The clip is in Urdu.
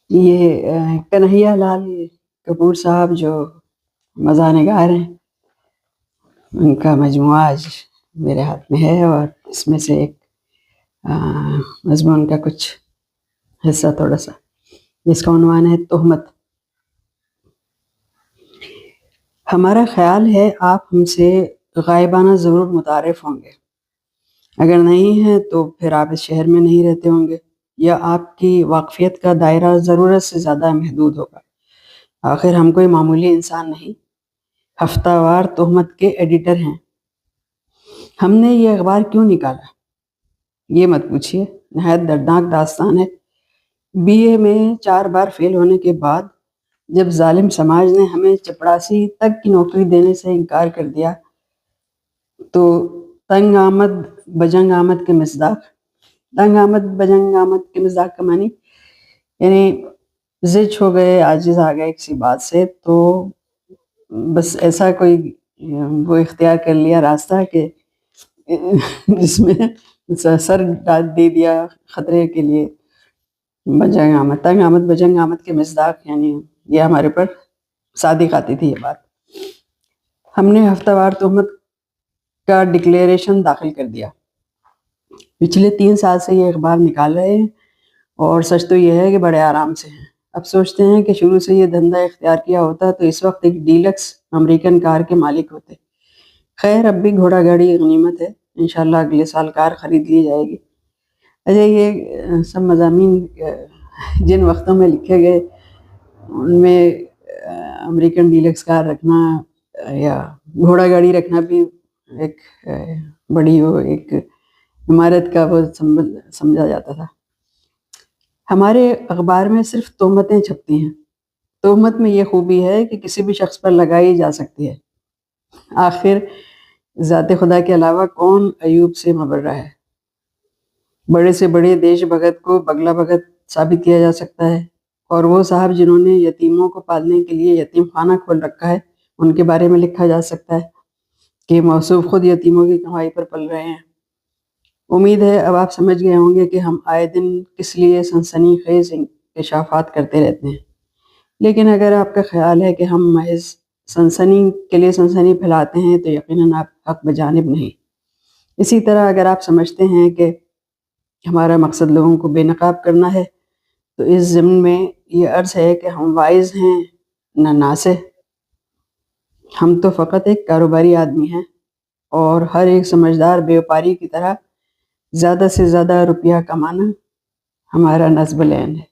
یہ کنہیا لال کپور صاحب جو مزاح نگار ہیں، ان کا مجموعہ آج میرے ہاتھ میں ہے، اور اس میں سے ایک مضمون کا کچھ حصہ تھوڑا سا، جس کا عنوان ہے تہمت۔ ہمارا خیال ہے آپ ہم سے غائبانہ ضرور متعارف ہوں گے، اگر نہیں ہیں تو پھر آپ اس شہر میں نہیں رہتے ہوں گے، یا آپ کی واقفیت کا دائرہ ضرورت سے زیادہ محدود ہوگا۔ آخر ہم کوئی معمولی انسان نہیں، ہفتہ وار تہمت کے ایڈیٹر ہیں۔ ہم نے یہ اخبار کیوں نکالا؟ یہ مت پوچھیے، نہایت دردناک داستان ہے۔ BA میں 4 بار فیل ہونے کے بعد جب ظالم سماج نے ہمیں چپڑاسی تک کی نوکری دینے سے انکار کر دیا تو تنگ آمد بجنگ آمد کے مصداق کا معنی یعنی زچ ہو گئے، عاجز آ گئے کسی بات سے، تو بس ایسا کوئی وہ اختیار کر لیا راستہ کہ جس میں سر دے دیا خطرے کے لیے۔ بجنگ آمد، تنگ آمد بجنگ آمد کے مصداق، یعنی یہ ہمارے پر صادق آتی تھی یہ بات۔ ہم نے ہفتہ وار تہمت کا ڈکلیریشن داخل کر دیا۔ پچھلے 3 سال سے یہ اخبار نکال رہے ہیں، اور سچ تو یہ ہے کہ بڑے آرام سے ہیں۔ اب سوچتے ہیں کہ شروع سے یہ دھندہ اختیار کیا ہوتا تو اس وقت ایک ڈیلکس امریکن کار کے مالک ہوتے۔ خیر، اب بھی گھوڑا گاڑی غنیمت ہے، انشاءاللہ اگلے سال کار خرید لی جائے گی۔ اچھا، یہ سب مضامین جن وقتوں میں لکھے گئے، ان میں امریکن ڈیلکس کار رکھنا یا گھوڑا گاڑی رکھنا بھی ایک بڑی وہ ایک عمارت کا وہ سمجھا جاتا تھا۔ ہمارے اخبار میں صرف تہمتیں چھپتی ہیں۔ تہمت میں یہ خوبی ہے کہ کسی بھی شخص پر لگائی جا سکتی ہے۔ آخر ذات خدا کے علاوہ کون ایوب سے مبرہ ہے؟ بڑے سے بڑے دیش بھگت کو بگلا بھگت ثابت کیا جا سکتا ہے، اور وہ صاحب جنہوں نے یتیموں کو پالنے کے لیے یتیم خانہ کھول رکھا ہے، ان کے بارے میں لکھا جا سکتا ہے کہ موصوف خود یتیموں کی کمائی پر پل رہے ہیں۔ امید ہے اب آپ سمجھ گئے ہوں گے کہ ہم آئے دن کس لیے سنسنی خیز انکشافات کرتے رہتے ہیں، لیکن اگر آپ کا خیال ہے کہ ہم محض سنسنی کے لیے سنسنی پھیلاتے ہیں تو یقیناً آپ حق بجانب نہیں۔ اسی طرح اگر آپ سمجھتے ہیں کہ ہمارا مقصد لوگوں کو بے نقاب کرنا ہے تو اس ضمن میں یہ عرض ہے کہ ہم واعظ ہیں نہ ناصح۔ ہم تو فقط ایک کاروباری آدمی ہیں، اور ہر ایک سمجھدار بیوپاری کی طرح زیادہ سے زیادہ روپیہ کمانا ہمارا نصب العین ہے۔